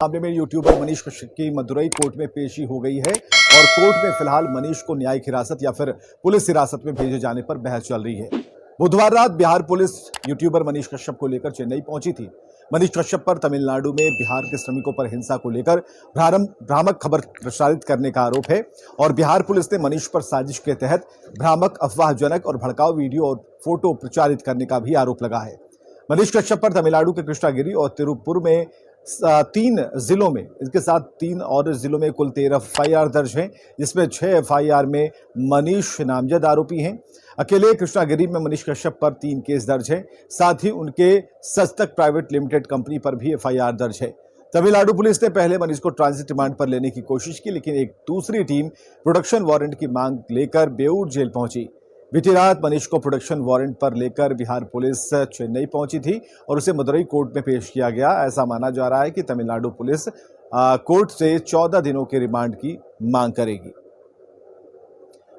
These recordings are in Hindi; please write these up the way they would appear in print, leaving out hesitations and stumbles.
मामले में यूट्यूबर मनीष कश्यप की मदुरई कोर्ट में पेशी हो गई है और कोर्ट में फिलहाल मनीष को न्यायिक हिरासत या फिर पुलिस हिरासत में भेजे जाने पर बहस चल रही है। बुधवार रात बिहार पुलिस यूट्यूबर मनीष कश्यप को लेकर चेन्नई पहुंची थी। मनीष कश्यप पर तमिलनाडु में बिहार के श्रमिकों पर हिंसा को लेकर भ्रामक खबर प्रसारित करने का आरोप है और बिहार पुलिस ने मनीष पर साजिश के तहत भ्रामक, अफवाहजनक और भड़काऊ वीडियो और फोटो प्रचारित करने का भी आरोप लगा है। मनीष कश्यप पर तमिलनाडु के कृष्णागिरी और तिरुपुर में 3 जिलों में, इसके साथ 3 और जिलों में कुल 13 एफआईआर दर्ज हैं, जिसमें 6 एफआईआर में मनीष नामजद आरोपी हैं। अकेले कृष्णागिरी में मनीष कश्यप पर 3 केस दर्ज हैं। साथ ही उनके सस्तक प्राइवेट लिमिटेड कंपनी पर भी एफआईआर दर्ज है। तमिलनाडु पुलिस ने पहले मनीष को ट्रांजिट रिमांड पर लेने की कोशिश की, लेकिन एक दूसरी टीम प्रोडक्शन वारंट की मांग लेकर बेऊर जेल पहुंची। बीती रात मनीष को प्रोडक्शन वारंट पर लेकर बिहार पुलिस चेन्नई पहुंची थी और उसे मदुरई कोर्ट में पेश किया गया। ऐसा माना जा रहा है कि तमिलनाडु पुलिस कोर्ट से 14 दिनों के रिमांड की मांग करेगी।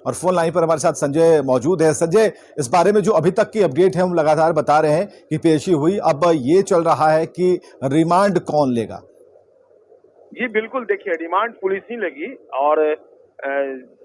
और फोन लाइन पर हमारे साथ संजय मौजूद है। संजय, इस बारे में जो अभी तक की अपडेट है, हम लगातार बता रहे हैं कि पेशी हुई, अब ये चल रहा है कि रिमांड कौन लेगा? जी बिल्कुल, देखिए रिमांड पुलिस ही लेगी और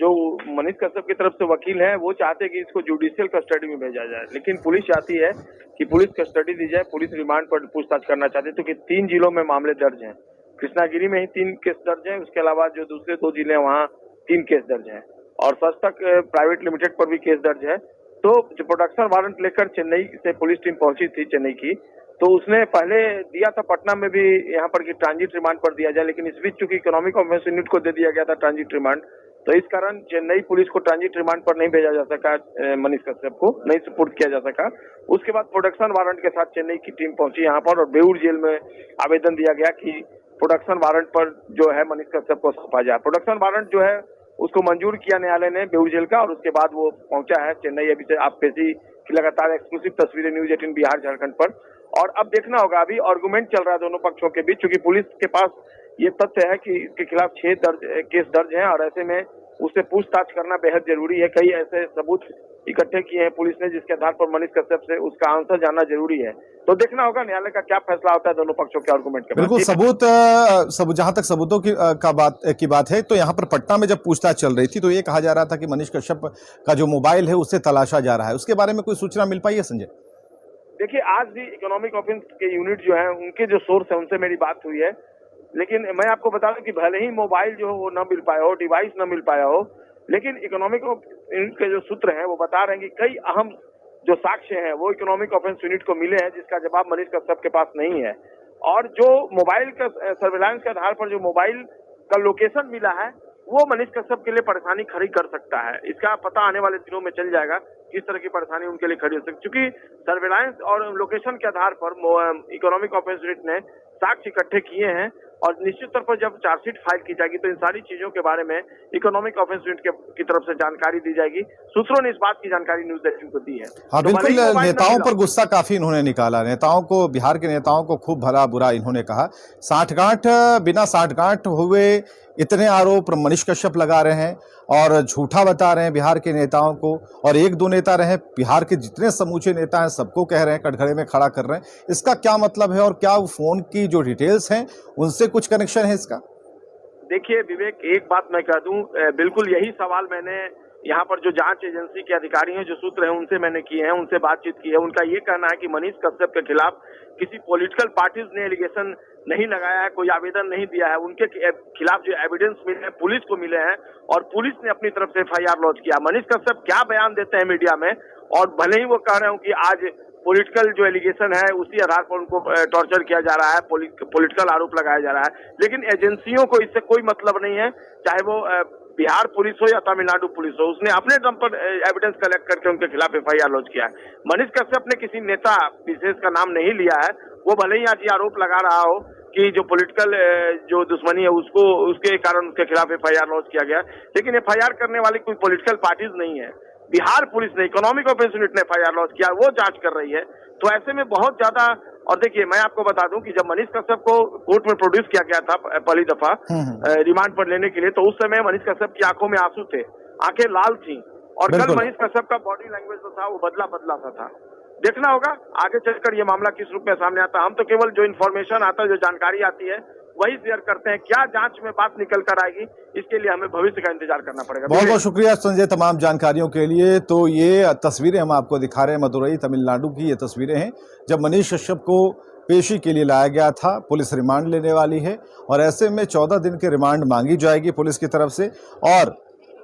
जो मनीष कश्यप की तरफ से वकील हैं वो चाहते हैं कि इसको जुडिशियल कस्टडी में भेजा जाए, लेकिन पुलिस चाहती है कि पुलिस कस्टडी दी जाए। पुलिस रिमांड पर पूछताछ करना चाहती है क्योंकि 3 जिलों में मामले दर्ज हैं। कृष्णागिरी में ही 3 केस दर्ज हैं, उसके अलावा जो दूसरे 2 जिले हैं वहाँ 3 केस दर्ज हैं और सस्तक प्राइवेट लिमिटेड पर भी केस दर्ज है। तो जो प्रोडक्शन वारंट लेकर चेन्नई से पुलिस टीम पहुंची थी चेन्नई की, तो उसने पहले दिया था पटना में भी यहाँ पर कि ट्रांजिट रिमांड पर दिया जाए, लेकिन इस बीच चूंकि इकोनॉमिक ऑफेंस यूनिट को दे दिया गया था ट्रांजिट रिमांड, तो इस कारण चेन्नई पुलिस को ट्रांजिट रिमांड पर नहीं भेजा जा सका, मनीष कश्यप को नहीं सुपुर्द किया जा सका। उसके बाद प्रोडक्शन वारंट के साथ चेन्नई की टीम पहुंची यहाँ पर और बेऊर जेल में आवेदन दिया गया कि प्रोडक्शन वारंट पर जो है मनीष कश्यप को सौंपा जाए। प्रोडक्शन वारंट जो है उसको मंजूर किया न्यायालय ने बेऊर जेल का और उसके बाद वो पहुंचा है चेन्नई। अभी से आप पेशी की लगातार एक्सक्लूसिव तस्वीरें न्यूज 18 बिहार झारखंड पर। और अब देखना होगा, अभी आर्गुमेंट चल रहा है दोनों पक्षों के बीच, क्योंकि पुलिस के पास ये तथ्य है कि इसके खिलाफ 6 केस दर्ज हैं और ऐसे में उससे पूछताछ करना बेहद जरूरी है। कई ऐसे सबूत इकट्ठे किए हैं पुलिस ने जिसके आधार पर मनीष कश्यप से उसका आंसर जानना जरूरी है। तो देखना होगा न्यायालय का क्या फैसला होता है दोनों पक्षों के आर्गुमेंट के। बिल्कुल, जहां तक सबूतों की बात है, तो यहाँ पर पटना में जब पूछताछ चल रही थी तो ये कहा जा रहा था कि मनीष कश्यप का जो मोबाइल है उससे तलाशा जा रहा है। उसके बारे में कोई सूचना मिल पाई है संजय? देखिए, आज भी इकोनॉमिक ऑफेंस के यूनिट जो है उनके जो सोर्स है उनसे मेरी बात हुई है, लेकिन मैं आपको बता दूं कि भले ही मोबाइल जो वो न मिल पाया हो, डिवाइस न मिल पाया हो, लेकिन इकोनॉमिक यूनिट के जो सूत्र हैं वो बता रहे हैं कि कई अहम जो साक्ष्य हैं वो इकोनॉमिक ऑफेंस यूनिट को मिले हैं जिसका जवाब मनीष कश्यप के पास नहीं है। और जो मोबाइल का सर्विलांस के आधार पर जो मोबाइल का लोकेशन मिला है वो मनीष कश्यप के लिए परेशानी खड़ी कर सकता है। इसका पता आने वाले दिनों में चल जाएगा किस तरह की परेशानी उनके लिए खड़ी हो सकती है, क्योंकि सर्विलांस और लोकेशन के आधार पर इकोनॉमिक ऑफेंस यूनिट ने साक्ष्य इकट्ठे किए हैं और निश्चित तौर पर जब चार्जशीट फाइल की जाएगी तो इन सारी चीजों के बारे में इकोनॉमिक ऑफेंस यूनिट की तरफ से जानकारी दी जाएगी। सूत्रों ने इस बात की जानकारी न्यूज 18 को दी है। हाँ बिल्कुल, नेताओं पर गुस्सा काफी इन्होंने निकाला, नेताओं को, बिहार के नेताओं को खूब भला बुरा इन्होंने कहा। साठगांठ बिना साठगांठ हुए इतने आरोप मनीष कश्यप लगा रहे हैं और झूठा बता रहे हैं बिहार के नेताओं को, और 1-2 नेता रहे, बिहार के जितने समूचे नेता हैं सबको कह रहे हैं, कटघरे में खड़ा कर रहे हैं। इसका क्या मतलब है और क्या वो फोन की जो डिटेल्स हैं उनसे कुछ कनेक्शन है इसका? देखिए विवेक, एक बात मैं कह दूं, बिल्कुल यही सवाल मैंने यहाँ पर जो जांच एजेंसी के अधिकारी हैं, जो सूत्र हैं, उनसे मैंने किए हैं, उनसे बातचीत की है। उनका ये कहना है कि मनीष कश्यप के खिलाफ किसी पॉलिटिकल पार्टीज ने एलिगेशन नहीं लगाया है, कोई आवेदन नहीं दिया है। उनके खिलाफ जो एविडेंस मिले हैं पुलिस को मिले हैं और पुलिस ने अपनी तरफ से एफआईआर लॉन्च किया। मनीष कश्यप क्या बयान देते हैं मीडिया में, और भले ही वो कह रहे हो कि आज पॉलिटिकल जो एलिगेशन है उसी आधार पर उनको टॉर्चर किया जा रहा है, पॉलिटिकल आरोप लगाया जा रहा है, लेकिन एजेंसियों को इससे कोई मतलब नहीं है, चाहे वो बिहार पुलिस हो या तमिलनाडु पुलिस हो। उसने अपने दम पर एविडेंस कलेक्ट करके उनके खिलाफ एफआईआर लॉन्च किया है। मनीष कश्यप ने किसी नेता विशेष का नाम नहीं लिया है। वो भले ही आज ये आरोप लगा रहा हो कि जो पॉलिटिकल जो दुश्मनी है उसके कारण उसके खिलाफ एफआईआर लॉन्च किया गया, लेकिन एफआईआर करने वाली कोई पॉलिटिकल पार्टीज नहीं है। बिहार पुलिस ने, इकोनॉमिक ऑफेंस यूनिट ने एफआईआर लॉन्च किया, वो जांच कर रही है। तो ऐसे में बहुत ज्यादा, और देखिए मैं आपको बता दूं कि जब मनीष कश्यप को कोर्ट में प्रोड्यूस किया गया था पहली दफा रिमांड पर लेने के लिए, तो उस समय मनीष कश्यप की आंखों में आंसू थे, आंखें लाल थी, और कल मनीष कश्यप का बॉडी लैंग्वेज जो था वो बदला सा था। देखना होगा आगे चलकर ये मामला किस रूप में सामने आता है। हम तो केवल जो इन्फॉर्मेशन आता है, जो जानकारी आती है, वही शेयर करते हैं। क्या जांच में बात निकल कर आएगी, इसके लिए हमें भविष्य का इंतजार करना पड़ेगा। बहुत बहुत शुक्रिया संजय तमाम जानकारियों के लिए। तो ये तस्वीरें हम आपको दिखा रहे हैं, मदुरई तमिलनाडु की ये तस्वीरें हैं जब मनीष कश्यप को पेशी के लिए लाया गया था। पुलिस रिमांड लेने वाली है और ऐसे में 14 दिन की रिमांड मांगी जाएगी पुलिस की तरफ से और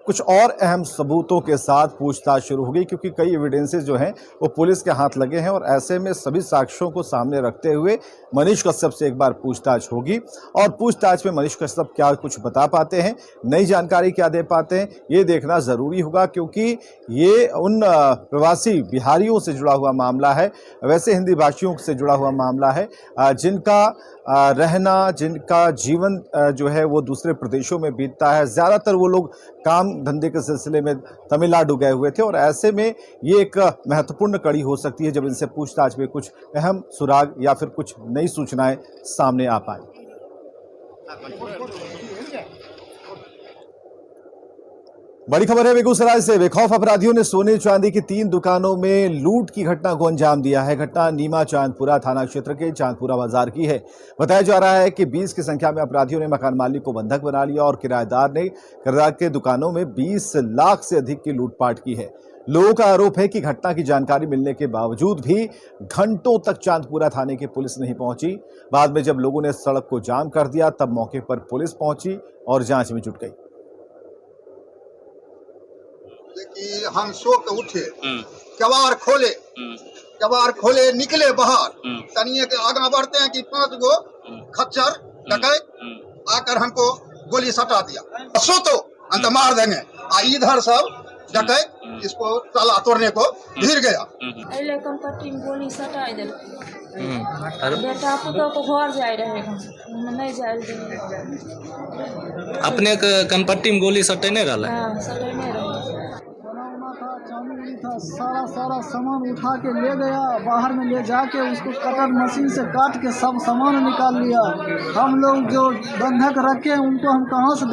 कुछ और अहम सबूतों के साथ पूछताछ शुरू होगी, क्योंकि कई एविडेंसेस जो हैं वो पुलिस के हाथ लगे हैं और ऐसे में सभी साक्ष्यों को सामने रखते हुए मनीष कश्यप से एक बार पूछताछ होगी और पूछताछ में मनीष कश्यप क्या कुछ बता पाते हैं, नई जानकारी क्या दे पाते हैं, ये देखना ज़रूरी होगा, क्योंकि ये उन प्रवासी बिहारियों से जुड़ा हुआ मामला है, वैसे हिंदी भाषियों से जुड़ा हुआ मामला है जिनका रहना, जिनका जीवन जो है वो दूसरे प्रदेशों में बीतता है। ज़्यादातर वो लोग काम धंधे के सिलसिले में तमिलनाडु गए हुए थे और ऐसे में ये एक महत्वपूर्ण कड़ी हो सकती है जब इनसे पूछताछ में कुछ अहम सुराग या फिर कुछ नई सूचनाएं सामने आ पाए। बड़ी खबर है बेगूसराय से। बेखौफ अपराधियों ने सोने चांदी की 3 दुकानों में लूट की घटना को अंजाम दिया है। घटना नीमा चांदपुरा थाना क्षेत्र के चांदपुरा बाजार की है। बताया जा रहा है कि 20 की संख्या में अपराधियों ने मकान मालिक को बंधक बना लिया और किराएदार के दुकानों में 20 लाख से अधिक की लूटपाट की है। लोगों का आरोप है कि घटना की जानकारी मिलने के बावजूद भी घंटों तक चांदपुरा थाने की पुलिस नहीं पहुंची। बाद में जब लोगों ने सड़क को जाम कर दिया तब मौके पर पुलिस पहुंची और जांच में जुट गई। कि हम सो के उठे, कबाड़ खोले निकले बाहर, तनिए के आगे बढ़ते हैं कि 5 गो खच्चर डकैत आकर हमको गोली सटा दिया। सो तो अंत मार देंगे। इधर सब डकैत इसको ताला तोड़ने को भिड़ गया। कंपट्टी में गोली सटा बेटा पुतो को घर जाए रहे नहीं जाए अपने कनपट्टी में गोली सटेने रहा। हाँ, सटेने रहे। चांदी था, सारा सामान उठा के ले गया, बाहर में ले जाके उसको कटर मशीन से काट के सब सामान निकाल लिया। हम लोग जो बंधक रखे उनको हम कहाँ से